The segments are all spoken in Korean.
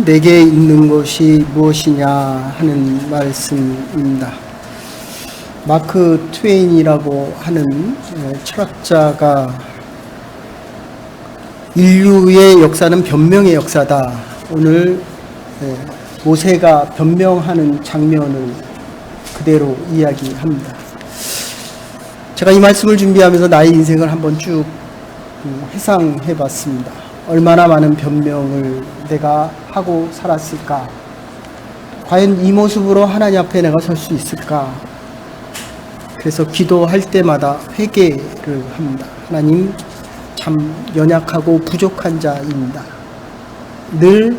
내게 있는 것이 무엇이냐 하는 말씀입니다. 마크 트웨인이라고 하는 철학자가 인류의 역사는 변명의 역사다. 오늘 모세가 변명하는 장면을 그대로 이야기합니다. 제가 이 말씀을 준비하면서 나의 인생을 한번 쭉 회상해 봤습니다. 얼마나 많은 변명을 내가 하고 살았을까? 과연 이 모습으로 하나님 앞에 내가 설 수 있을까? 그래서 기도할 때마다 회개를 합니다. 하나님, 참 연약하고 부족한 자입니다. 늘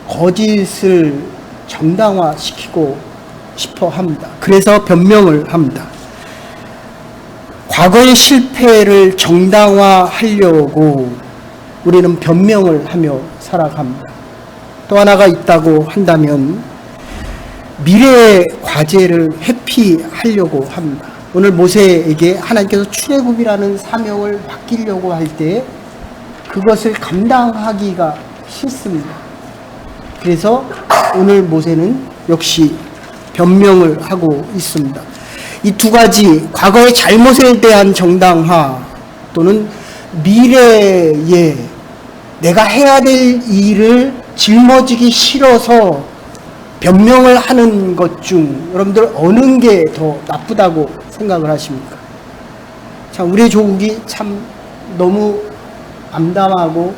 거짓을 정당화시키고 싶어 합니다. 그래서 변명을 합니다. 과거의 실패를 정당화하려고 우리는 변명을 하며 살아갑니다. 또 하나가 있다고 한다면 미래의 과제를 회피하려고 합니다. 오늘 모세에게 하나님께서 출애굽이라는 사명을 맡기려고 할 때 그것을 감당하기가 싫습니다. 그래서 오늘 모세는 역시 변명을 하고 있습니다. 이 두 가지, 과거의 잘못에 대한 정당화 또는 미래에 내가 해야 될 일을 짊어지기 싫어서 변명을 하는 것 중 여러분들 어느 게 더 나쁘다고 생각을 하십니까? 참 우리의 조국이 참 너무 암담하고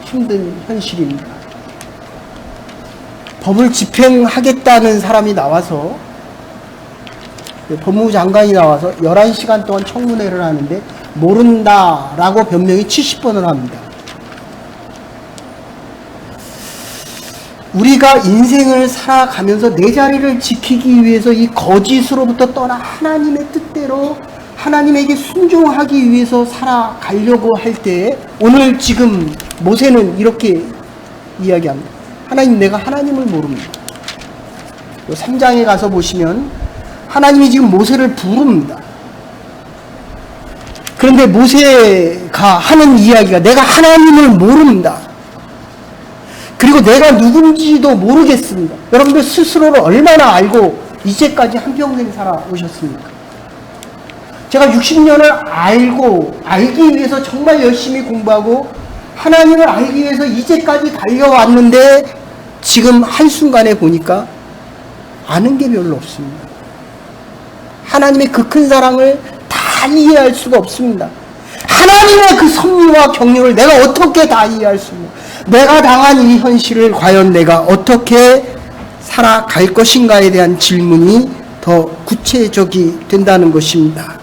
힘든 현실입니다. 법을 집행하겠다는 사람이 나와서, 법무부 장관이 나와서 11시간 동안 청문회를 하는데 모른다라고 변명이 70번을 합니다. 우리가 인생을 살아가면서 내 자리를 지키기 위해서 이 거짓으로부터 떠나 하나님의 뜻대로 하나님에게 순종하기 위해서 살아가려고 할 때 오늘 지금 모세는 이렇게 이야기합니다. 하나님, 내가 하나님을 모릅니다. 3장에 가서 보시면 하나님이 지금 모세를 부릅니다. 그런데 모세가 하는 이야기가 내가 하나님을 모릅니다. 그리고 내가 누군지도 모르겠습니다. 여러분들 스스로를 얼마나 알고 이제까지 한평생 살아오셨습니까? 제가 60년을 알기 위해서 정말 열심히 공부하고 하나님을 알기 위해서 이제까지 달려왔는데 지금 한순간에 보니까 아는 게 별로 없습니다. 하나님의 그 큰 사랑을 다 이해할 수가 없습니다. 하나님의 그 섭리와 경륜을 내가 어떻게 다 이해할 수 있는, 내가 당한 이 현실을 과연 내가 어떻게 살아갈 것인가에 대한 질문이 더 구체적이 된다는 것입니다.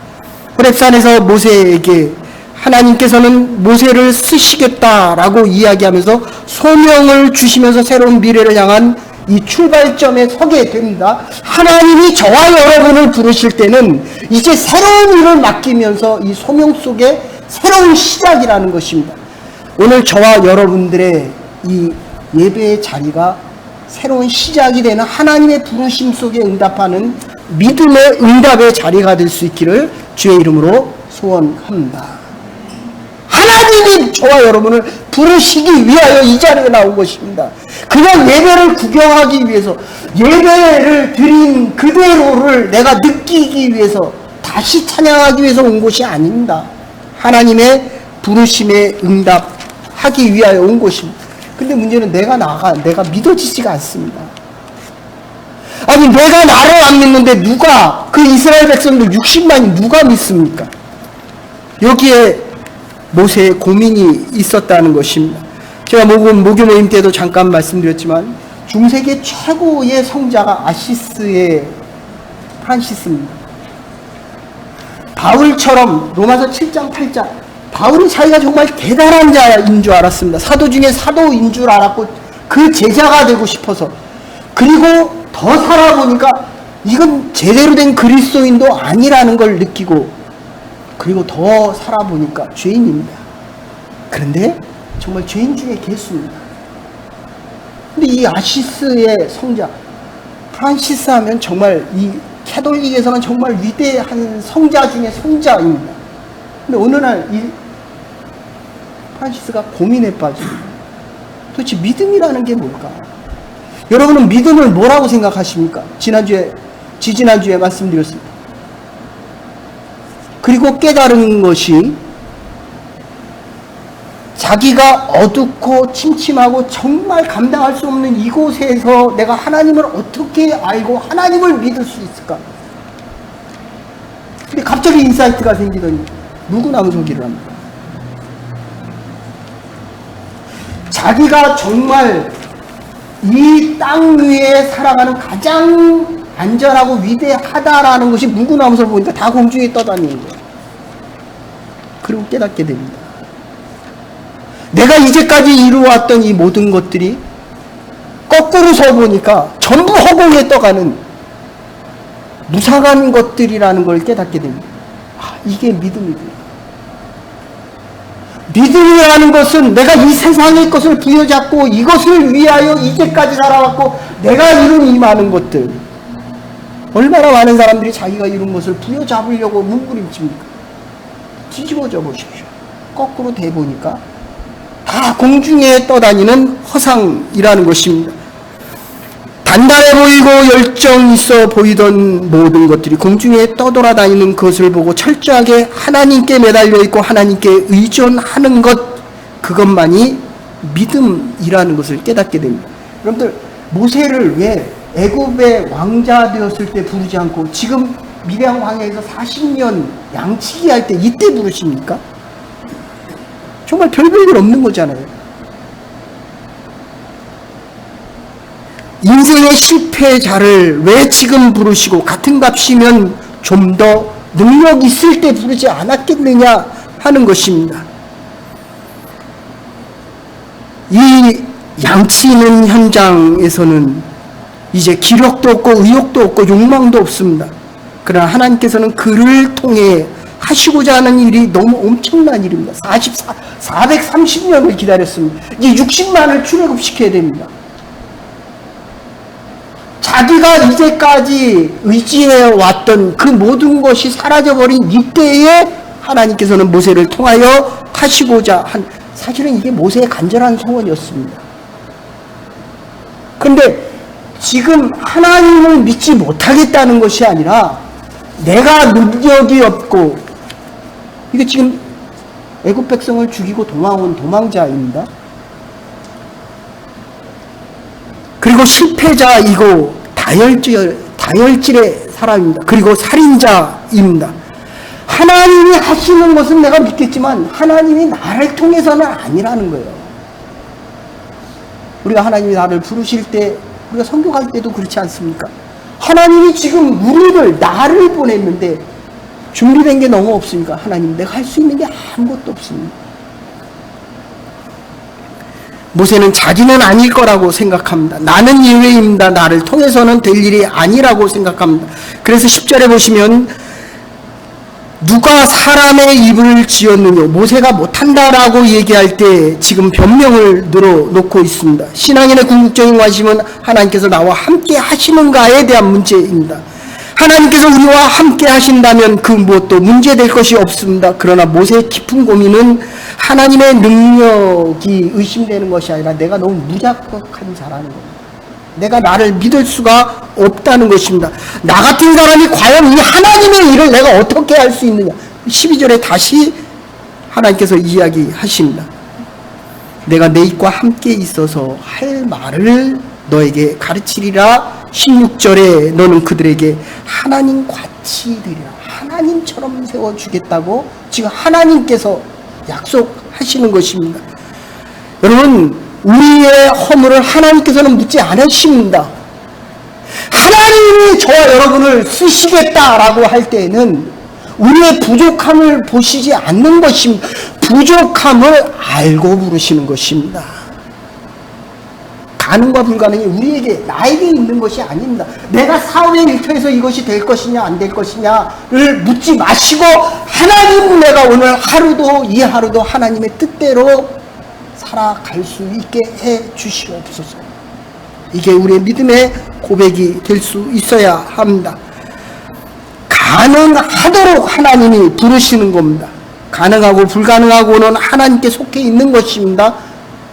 호렙산에서 모세에게 하나님께서는 모세를 쓰시겠다라고 이야기하면서 소명을 주시면서 새로운 미래를 향한 이 출발점에 서게 됩니다. 하나님이 저와 여러분을 부르실 때는 이제 새로운 일을 맡기면서 이 소명 속에 새로운 시작이라는 것입니다. 오늘 저와 여러분들의 이 예배의 자리가 새로운 시작이 되는 하나님의 부르심 속에 응답하는 믿음의 응답의 자리가 될 수 있기를 주의 이름으로 소원합니다. 하나님이 저와 여러분을 부르시기 위하여 이 자리에 나온 것입니다. 그냥 예배를 구경하기 위해서, 예배를 드린 그대로를 내가 느끼기 위해서, 다시 찬양하기 위해서 온 것이 아닙니다. 하나님의 부르심에 응답하기 위하여 온 것입니다. 근데 문제는 내가 믿어지지가 않습니다. 아니, 내가 나를 안 믿는데 누가, 그 이스라엘 백성들 60만이 누가 믿습니까? 여기에 모세의 고민이 있었다는 것입니다. 제가 모교 모임 때도 잠깐 말씀드렸지만 중세기 최고의 성자가 아시스의 프란시스입니다. 바울처럼 로마서 7장 8장 바울이 자기가 정말 대단한 자인 줄 알았습니다. 사도 중에 사도인 줄 알았고 그 제자가 되고 싶어서, 그리고 더 살아보니까 이건 제대로 된 그리스도인도 아니라는 걸 느끼고, 그리고 더 살아보니까 죄인입니다. 그런데 정말 죄인 중에 개수입니다. 근데 이 아시스의 성자 프란시스 하면 정말 이 캐톨릭에서는 정말 위대한 성자 중에 성자입니다. 근데 어느 날 이 프란시스가 고민에 빠집니다. 도대체 믿음이라는 게 뭘까? 여러분은 믿음을 뭐라고 생각하십니까? 지지난주에 말씀드렸습니다. 그리고 깨달은 것이 자기가 어둡고 침침하고 정말 감당할 수 없는 이곳에서 내가 하나님을 어떻게 알고 하나님을 믿을 수 있을까? 근데 갑자기 인사이트가 생기더니 누구나무 소기를 합니다. 자기가 정말 이 땅 위에 살아가는 가장 안전하고 위대하다라는 것이 물구나무를 보니까 다 공중에 떠다니는 거예요. 그리고 깨닫게 됩니다. 내가 이제까지 이루어왔던 이 모든 것들이 거꾸로 서 보니까 전부 허공에 떠가는 무상한 것들이라는 걸 깨닫게 됩니다. 이게 믿음이구나. 믿음이라는 것은 내가 이 세상의 것을 부여잡고 이것을 위하여 이제까지 살아왔고 내가 이룬 이 많은 것들, 얼마나 많은 사람들이 자기가 이룬 것을 부여잡으려고 몸부림칩니까? 뒤집어져 보십시오. 거꾸로 대보니까 다 공중에 떠다니는 허상이라는 것입니다. 단단해 보이고 열정 있어 보이던 모든 것들이 공중에 떠돌아다니는 것을 보고 철저하게 하나님께 매달려 있고 하나님께 의존하는 것, 그것만이 믿음이라는 것을 깨닫게 됩니다. 여러분들, 모세를 왜 애굽의 왕자 되었을 때 부르지 않고 지금 미디안 광야에서 40년 양치기 할 때 이때 부르십니까? 정말 별볼일 없는 거잖아요. 인생의 실패자를 왜 지금 부르시고 같은 값이면 좀 더 능력 있을 때 부르지 않았겠느냐 하는 것입니다. 이 양치는 현장에서는 이제 기력도 없고 의욕도 없고 욕망도 없습니다. 그러나 하나님께서는 그를 통해 하시고자 하는 일이 너무 엄청난 일입니다. 430년을 기다렸습니다. 이제 60만을 출애굽시켜야 됩니다. 자기가 이제까지 의지해왔던 그 모든 것이 사라져버린 이때에 하나님께서는 모세를 통하여 하시고자 한, 사실은 이게 모세의 간절한 소원이었습니다. 그런데 지금 하나님을 믿지 못하겠다는 것이 아니라 내가 능력이 없고, 이게 지금 애굽 백성을 죽이고 도망온 도망자입니다. 그리고 실패자이고 다혈질의 사람입니다. 그리고 살인자입니다. 하나님이 하시는 것은 내가 믿겠지만 하나님이 나를 통해서는 아니라는 거예요. 우리가 하나님이 나를 부르실 때, 우리가 선교할 때도 그렇지 않습니까? 하나님이 지금 우리를, 나를 보냈는데 준비된 게 너무 없으니까 하나님, 내가 할 수 있는 게 아무것도 없습니다. 모세는 자기는 아닐 거라고 생각합니다. 나는 예외입니다. 나를 통해서는 될 일이 아니라고 생각합니다. 그래서 10절에 보시면 누가 사람의 입을 지었느냐, 모세가 못한다라고 얘기할 때 지금 변명을 늘어놓고 있습니다. 신앙인의 궁극적인 관심은 하나님께서 나와 함께 하시는가에 대한 문제입니다. 하나님께서 우리와 함께 하신다면 그 무엇도 문제될 것이 없습니다. 그러나 모세의 깊은 고민은 하나님의 능력이 의심되는 것이 아니라 내가 너무 무자격한 자라는 겁니다. 내가 나를 믿을 수가 없다는 것입니다. 나 같은 사람이 과연 이 하나님의 일을 내가 어떻게 할 수 있느냐. 12절에 다시 하나님께서 이야기하십니다. 내가 내 입과 함께 있어서 할 말을 너에게 가르치리라. 16절에 너는 그들에게 하나님 같이 되리라. 하나님처럼 세워주겠다고 지금 하나님께서 약속하시는 것입니다. 여러분, 우리의 허물을 하나님께서는 묻지 않으십니다. 하나님이 저와 여러분을 쓰시겠다라고 할 때에는 우리의 부족함을 보시지 않는 것입니다. 부족함을 알고 부르시는 것입니다. 가능과 불가능이 우리에게, 나에게 있는 것이 아닙니다. 내가 사업의 일터에서 이것이 될 것이냐 안 될 것이냐를 묻지 마시고 하나님, 내가 오늘 하루도 이 하루도 하나님의 뜻대로 살아갈 수 있게 해 주시옵소서. 이게 우리의 믿음의 고백이 될 수 있어야 합니다. 가능하도록 하나님이 부르시는 겁니다. 가능하고 불가능하고는 하나님께 속해 있는 것입니다.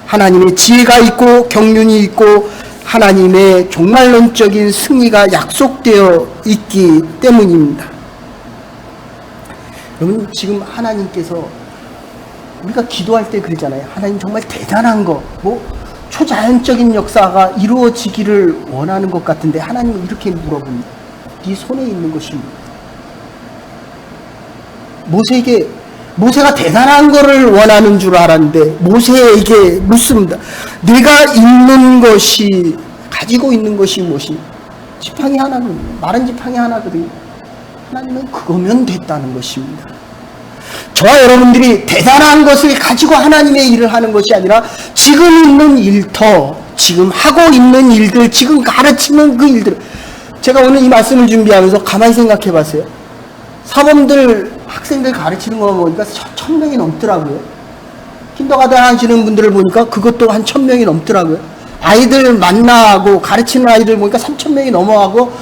하나님의 지혜가 있고 경륜이 있고 하나님의 종말론적인 승리가 약속되어 있기 때문입니다. 여러분, 지금 하나님께서 우리가 기도할 때 그러잖아요. 하나님 정말 대단한 거, 초자연적인 역사가 이루어지기를 원하는 것 같은데 하나님은 이렇게 물어봅니다. 네 손에 있는 것이 뭐냐? 모세가 대단한 거를 원하는 줄 알았는데 모세에게 묻습니다. 네가 있는 것이, 가지고 있는 것이 무엇이냐? 지팡이 하나는, 마른 지팡이 하나거든요. 하나님은 그거면 됐다는 것입니다. 저와 여러분들이 대단한 것을 가지고 하나님의 일을 하는 것이 아니라 지금 있는 일터, 지금 하고 있는 일들, 지금 가르치는 그 일들. 제가 오늘 이 말씀을 준비하면서 가만히 생각해 봤어요. 사범들, 학생들 가르치는 거 보니까 1000명이 넘더라고요. 킨더가든 하시는 분들을 보니까 그것도 한 1000명이 넘더라고요. 아이들 만나고 가르치는 아이들 보니까 3000명이 넘어가고,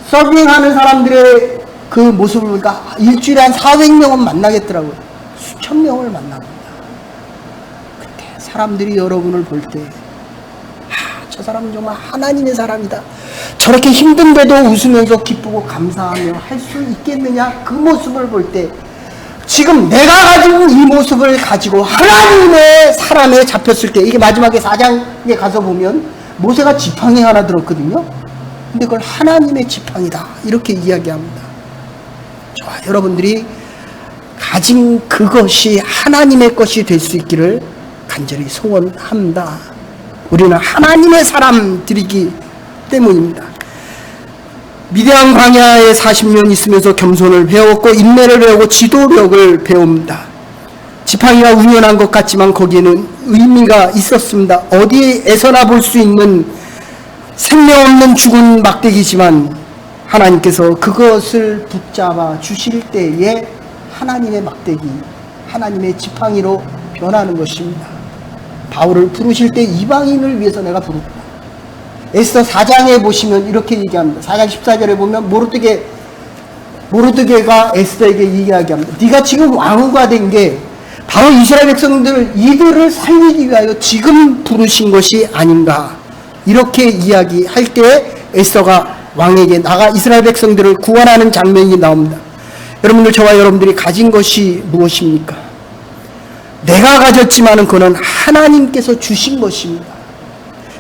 서빙하는 사람들의 그 모습을 보니까 일주일에 한 400명은 만나겠더라고요. 수천 명을 만납니다. 그때 사람들이 여러분을 볼 때, 저 사람은 정말 하나님의 사람이다. 저렇게 힘든데도 웃으면서 기쁘고 감사하며 할 수 있겠느냐? 그 모습을 볼 때, 지금 내가 가지고 이 모습을 가지고 하나님의 사람에 잡혔을 때, 이게 마지막에 4장에 가서 보면 모세가 지팡이 하나 들었거든요. 근데 그걸 하나님의 지팡이다, 이렇게 이야기합니다. 저와 여러분들이 가진 그것이 하나님의 것이 될 수 있기를 간절히 소원합니다. 우리는 하나님의 사람들이기 때문입니다. 미디안 광야에 40년 있으면서 겸손을 배웠고 인내를 배우고 지도력을 배웁니다. 지팡이가 운연한 것 같지만 거기에는 의미가 있었습니다. 어디에서나 볼 수 있는 생명 없는 죽은 막대기지만 하나님께서 그것을 붙잡아 주실 때에 하나님의 막대기, 하나님의 지팡이로 변하는 것입니다. 바울을 부르실 때 이방인을 위해서 내가 부르고, 에스더 4장에 보시면 이렇게 얘기합니다. 4장 14절에 보면 모르드게가 에스더에게 이야기합니다. 네가 지금 왕후가 된 게 바로 이스라엘 백성들, 이들을 살리기 위하여 지금 부르신 것이 아닌가, 이렇게 이야기할 때 에스더가 왕에게 나가 이스라엘 백성들을 구원하는 장면이 나옵니다. 여러분들, 저와 여러분들이 가진 것이 무엇입니까? 내가 가졌지만은 그는 하나님께서 주신 것입니다.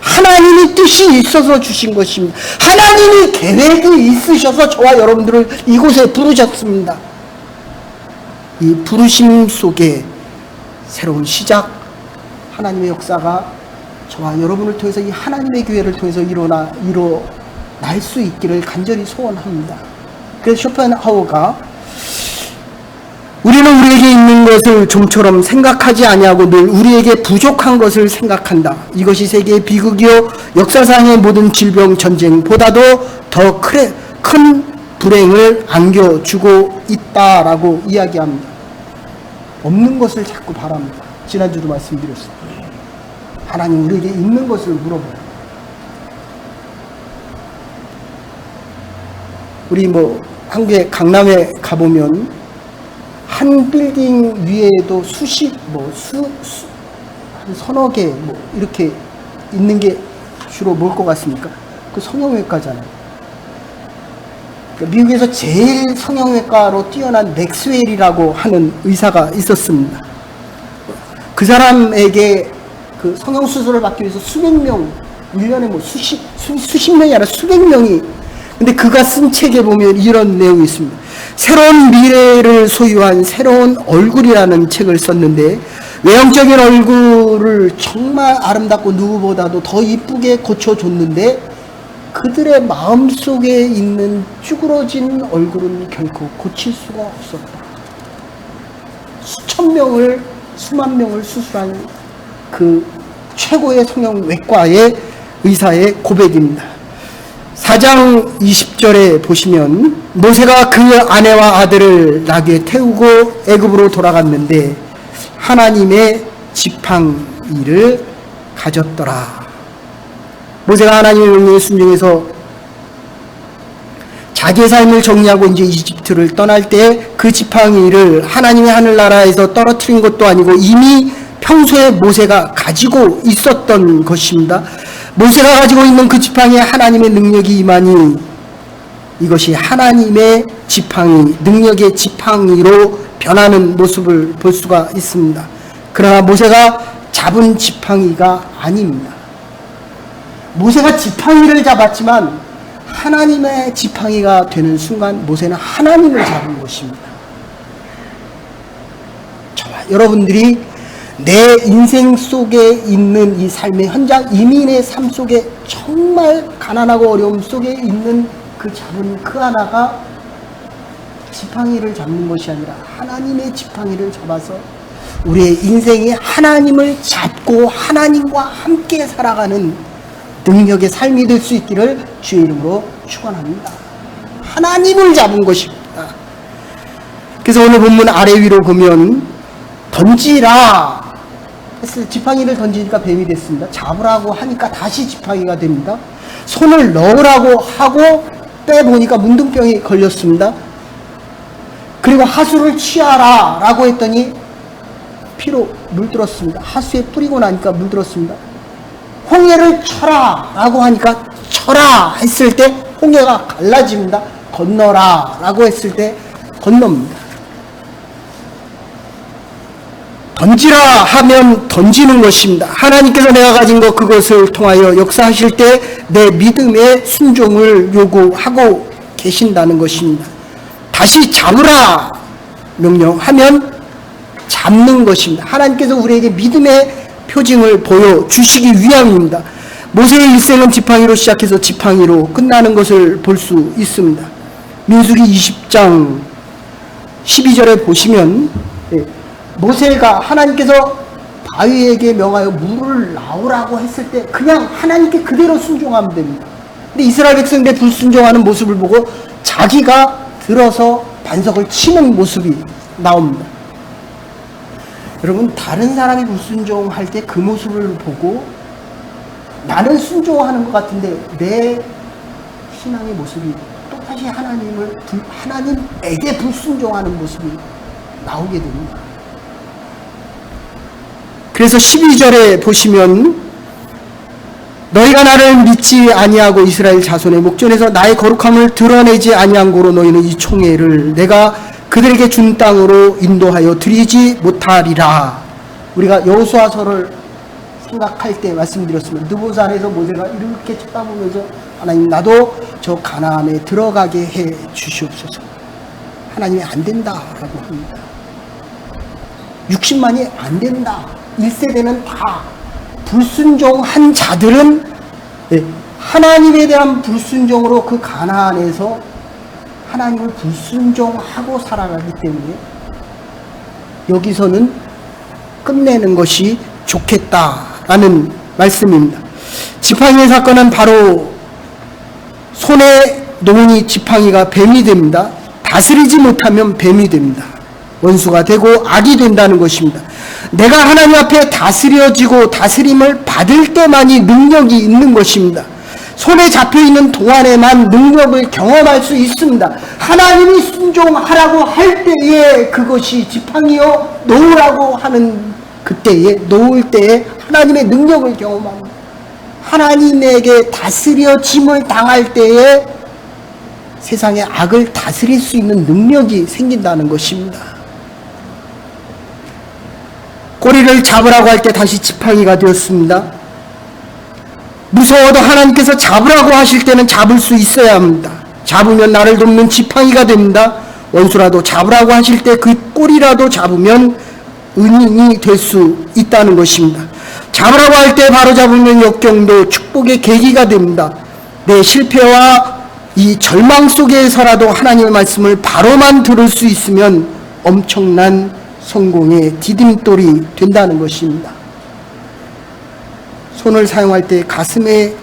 하나님이 뜻이 있어서 주신 것입니다. 하나님이 계획이 있으셔서 저와 여러분들을 이곳에 부르셨습니다. 이 부르심 속에 새로운 시작, 하나님의 역사가 저와 여러분을 통해서, 이 하나님의 교회를 통해서 일어날 수 있기를 간절히 소원합니다. 그래서 쇼펜하우어가 우리는 우리에게 있는 것을 좀처럼 생각하지 아니하고 늘 우리에게 부족한 것을 생각한다. 이것이 세계의 비극이요 역사상의 모든 질병 전쟁보다도 더 큰 불행을 안겨주고 있다라고 이야기합니다. 없는 것을 자꾸 바랍니다. 지난주도 말씀드렸습니다. 하나님 우리에게 있는 것을 물어봐요. 우리 한국의 강남에 가보면 한 빌딩 위에도 한 서너 개 이렇게 있는 게 주로 뭘 것 같습니까? 그 성형외과잖아요. 그러니까 미국에서 제일 성형외과로 뛰어난 맥스웰이라고 하는 의사가 있었습니다. 그 사람에게 그 성형수술을 받기 위해서 수백 명, 1년에 수십 명이 아니라 수백 명이, 근데 그가 쓴 책에 보면 이런 내용이 있습니다. 새로운 미래를 소유한 새로운 얼굴이라는 책을 썼는데, 외형적인 얼굴을 정말 아름답고 누구보다도 더 이쁘게 고쳐줬는데 그들의 마음속에 있는 쭈그러진 얼굴은 결코 고칠 수가 없었다. 수만 명을 수술한 그 최고의 성형외과의 의사의 고백입니다. 4장 20절에 보시면 모세가 그 아내와 아들을 나귀에 태우고 애굽으로 돌아갔는데 하나님의 지팡이를 가졌더라. 모세가 하나님의 명령에 순종해서 자기의 삶을 정리하고 이제 이집트를 떠날 때 그 지팡이를 하나님의 하늘나라에서 떨어뜨린 것도 아니고 이미 평소에 모세가 가지고 있었던 것입니다. 모세가 가지고 있는 그 지팡이에 하나님의 능력이 임하니 이것이 하나님의 지팡이, 능력의 지팡이로 변하는 모습을 볼 수가 있습니다. 그러나 모세가 잡은 지팡이가 아닙니다. 모세가 지팡이를 잡았지만 하나님의 지팡이가 되는 순간 모세는 하나님을 잡은 것입니다. 저와 여러분들이 내 인생 속에 있는 이 삶의 현장, 이민의 삶 속에 정말 가난하고 어려움 속에 있는 그 잡은 그 하나가 지팡이를 잡는 것이 아니라 하나님의 지팡이를 잡아서 우리의 인생이 하나님을 잡고 하나님과 함께 살아가는 능력의 삶이 될 수 있기를 주의 이름으로 축원합니다. 하나님을 잡은 것입니다. 그래서 오늘 본문 아래 위로 보면 던지라 했을 때 지팡이를 던지니까 뱀이 됐습니다. 잡으라고 하니까 다시 지팡이가 됩니다. 손을 넣으라고 하고 빼보니까 문둥병이 걸렸습니다. 그리고 하수를 취하라 라고 했더니 피로 물들었습니다. 하수에 뿌리고 나니까 물들었습니다. 홍해를 쳐라 라고 하니까 쳐라 했을 때 홍해가 갈라집니다. 건너라 라고 했을 때 건넙니다. 던지라 하면 던지는 것입니다. 하나님께서 내가 가진 것 그것을 통하여 역사하실 때 내 믿음의 순종을 요구하고 계신다는 것입니다. 다시 잡으라 명령하면 잡는 것입니다. 하나님께서 우리에게 믿음의 표징을 보여주시기 위함입니다. 모세의 일생은 지팡이로 시작해서 지팡이로 끝나는 것을 볼 수 있습니다. 민수기 20장 12절에 보시면 모세가 하나님께서 바위에게 명하여 물을 나오라고 했을 때 그냥 하나님께 그대로 순종하면 됩니다. 근데 이스라엘 백성들의 불순종하는 모습을 보고 자기가 들어서 반석을 치는 모습이 나옵니다. 여러분, 다른 사람이 불순종할 때 그 모습을 보고 나는 순종하는 것 같은데 내 신앙의 모습이 또다시 하나님에게 불순종하는 모습이 나오게 됩니다. 그래서 12절에 보시면 너희가 나를 믿지 아니하고 이스라엘 자손의 목전에서 나의 거룩함을 드러내지 아니한 고로 너희는 이 총회를 내가 그들에게 준 땅으로 인도하여 드리지 못하리라. 우리가 여호수아서를 생각할 때 말씀드렸습니다. 느보산에서 모세가 이렇게 쳐다보면서 하나님 나도 저 가나안에 들어가게 해 주시옵소서. 하나님이 안 된다라고 합니다. 60만이 안 된다. 1세대는 다 불순종한 자들은 하나님에 대한 불순종으로 그 가나안에서 하나님을 불순종하고 살아가기 때문에 여기서는 끝내는 것이 좋겠다라는 말씀입니다. 지팡이의 사건은 바로 손에 놓으니 지팡이가 뱀이 됩니다. 다스리지 못하면 뱀이 됩니다. 원수가 되고 악이 된다는 것입니다. 내가 하나님 앞에 다스려지고 다스림을 받을 때만이 능력이 있는 것입니다. 손에 잡혀있는 동안에만 능력을 경험할 수 있습니다. 하나님이 순종하라고 할 때에 그것이 지팡이요 놓으라고 하는 그때에 놓을 때에 하나님의 능력을 경험합니다. 하나님에게 다스려짐을 당할 때에 세상의 악을 다스릴 수 있는 능력이 생긴다는 것입니다. 꼬리를 잡으라고 할 때 다시 지팡이가 되었습니다. 무서워도 하나님께서 잡으라고 하실 때는 잡을 수 있어야 합니다. 잡으면 나를 돕는 지팡이가 됩니다. 원수라도 잡으라고 하실 때 그 꼬리라도 잡으면 은인이 될 수 있다는 것입니다. 잡으라고 할 때 바로 잡으면 역경도 축복의 계기가 됩니다. 내 실패와 이 절망 속에서라도 하나님의 말씀을 바로만 들을 수 있으면 엄청난 성공의 디딤돌이 된다는 것입니다. 손을 사용할 때 가슴에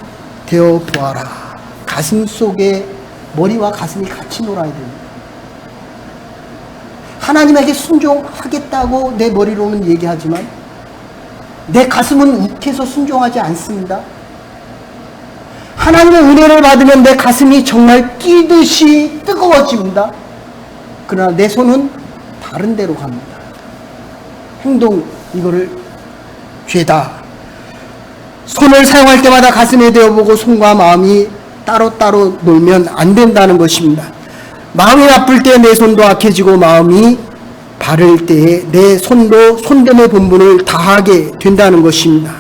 대어 보아라. 가슴 속에 머리와 가슴이 같이 놀아야 됩니다. 하나님에게 순종하겠다고 내 머리로는 얘기하지만 내 가슴은 욱해서 순종하지 않습니다. 하나님의 은혜를 받으면 내 가슴이 정말 끼듯이 뜨거워집니다. 그러나 내 손은 다른 데로 갑니다. 행동, 이거를 죄다. 손을 사용할 때마다 가슴에 대어보고 손과 마음이 따로따로 놀면 안 된다는 것입니다. 마음이 나쁠 때 내 손도 악해지고 마음이 바를 때에 내 손도 손됨의 본분을 다하게 된다는 것입니다.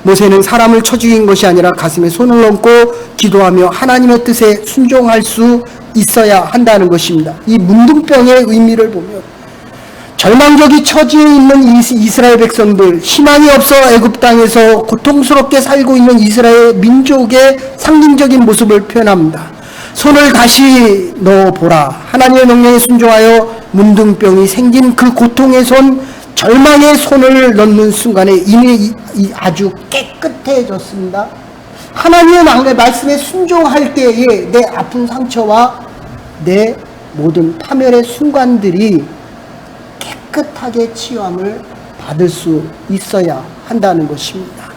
모세는 사람을 쳐 죽인 것이 아니라 가슴에 손을 얹고 기도하며 하나님의 뜻에 순종할 수 있어야 한다는 것입니다. 이 문둥병의 의미를 보면 절망적인 처지에 있는 이스라엘 백성들, 희망이 없어 애굽 땅에서 고통스럽게 살고 있는 이스라엘 민족의 상징적인 모습을 표현합니다. 손을 다시 넣어보라. 하나님의 명령에 순종하여 문둥병이 생긴 그 고통의 손, 절망의 손을 넣는 순간에 이미 아주 깨끗해졌습니다. 하나님의 말씀에 순종할 때에 내 아픈 상처와 내 모든 파멸의 순간들이 깨끗하게 치유함을 받을 수 있어야 한다는 것입니다.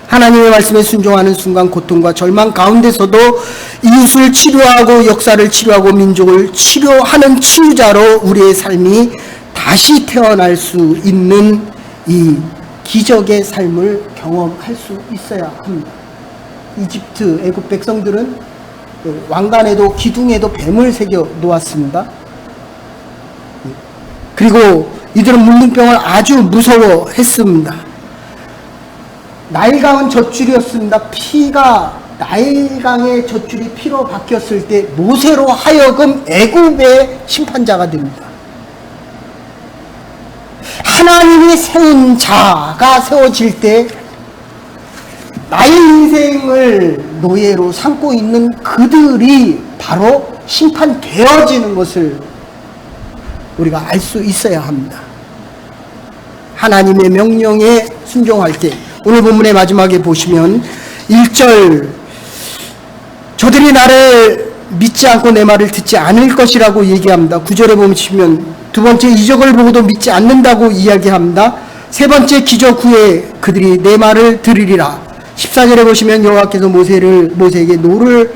하나님의 말씀에 순종하는 순간 고통과 절망 가운데서도 이웃을 치료하고 역사를 치료하고 민족을 치료하는 치유자로 우리의 삶이 다시 태어날 수 있는 이 기적의 삶을 경험할 수 있어야 합니다. 이집트 애굽 백성들은 왕관에도 기둥에도 뱀을 새겨 놓았습니다. 그리고 이들은 문둥병을 아주 무서워했습니다. 나일강은 젖줄이었습니다. 피가 나일강의 젖줄이 피로 바뀌었을 때 모세로 하여금 애굽의 심판자가 됩니다. 하나님이 세운 자가 세워질 때 나의 인생을 노예로 삼고 있는 그들이 바로 심판되어지는 것을 우리가 알 수 있어야 합니다. 하나님의 명령에 순종할 때 오늘 본문의 마지막에 보시면 1절 저들이 나를 믿지 않고 내 말을 듣지 않을 것이라고 얘기합니다. 9절에 보시면 두 번째 이적을 보고도 믿지 않는다고 이야기합니다. 세 번째 기적 후에 그들이 내 말을 들으리라. 14절에 보시면 여호와께서 모세에게 노를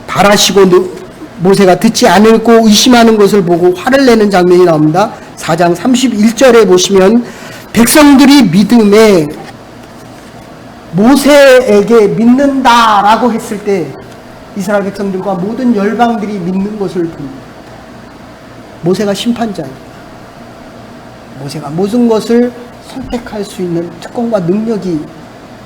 바라시고 모세가 듣지 않고 의심하는 것을 보고 화를 내는 장면이 나옵니다. 4장 31절에 보시면 백성들이 믿음에 모세에게 믿는다라고 했을 때 이스라엘 백성들과 모든 열방들이 믿는 것을 봅니다. 모세가 심판자입니다. 모세가 모든 것을 선택할 수 있는 특권과 능력이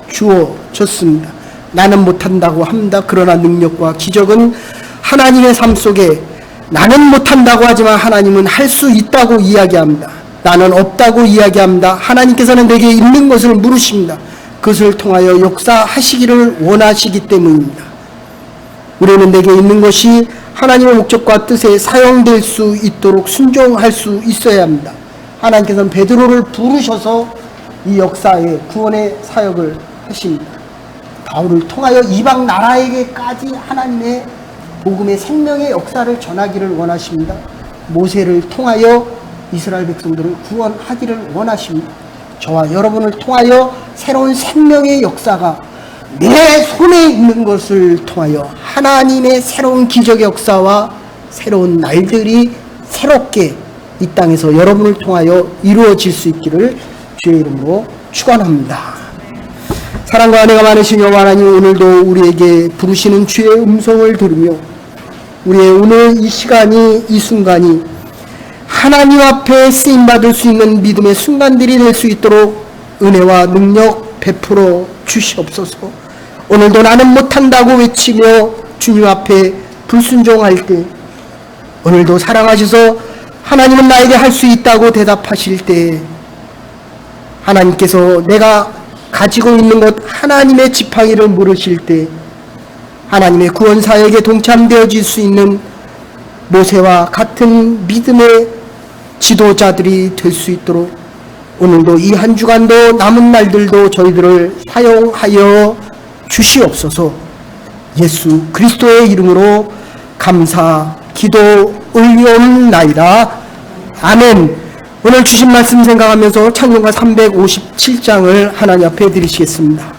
주어졌습니다. 나는 못한다고 합니다. 그러나 능력과 기적은 하나님의 삶 속에 나는 못한다고 하지만 하나님은 할 수 있다고 이야기합니다. 나는 없다고 이야기합니다. 하나님께서는 내게 있는 것을 물으십니다. 그것을 통하여 역사하시기를 원하시기 때문입니다. 우리는 내게 있는 것이 하나님의 목적과 뜻에 사용될 수 있도록 순종할 수 있어야 합니다. 하나님께서는 베드로를 부르셔서 이 역사의 구원의 사역을 하십니다. 바울을 통하여 이방 나라에게까지 하나님의 복음의 생명의 역사를 전하기를 원하십니다. 모세를 통하여 이스라엘 백성들을 구원하기를 원하십니다. 저와 여러분을 통하여 새로운 생명의 역사가 내 손에 있는 것을 통하여 하나님의 새로운 기적의 역사와 새로운 날들이 새롭게 이 땅에서 여러분을 통하여 이루어질 수 있기를 주의 이름으로 축원합니다. 사랑과 은혜가 많으신 여호와 하나님, 오늘도 우리에게 부르시는 주의 음성을 들으며 우리의 오늘 이 시간이, 이 순간이 하나님 앞에 쓰임받을 수 있는 믿음의 순간들이 될 수 있도록 은혜와 능력 베풀어 주시옵소서. 오늘도 나는 못한다고 외치며 주님 앞에 불순종할 때, 오늘도 사랑하셔서 하나님은 나에게 할 수 있다고 대답하실 때, 하나님께서 내가 가지고 있는 것 하나님의 지팡이를 물으실 때 하나님의 구원사역에 동참되어질 수 있는 모세와 같은 믿음의 지도자들이 될 수 있도록 오늘도 이 한 주간도 남은 날들도 저희들을 사용하여 주시옵소서. 예수 그리스도의 이름으로 감사 기도 올려옵나이다. 아멘. 오늘 주신 말씀 생각하면서 찬송가 357장을 하나님 앞에 드리시겠습니다.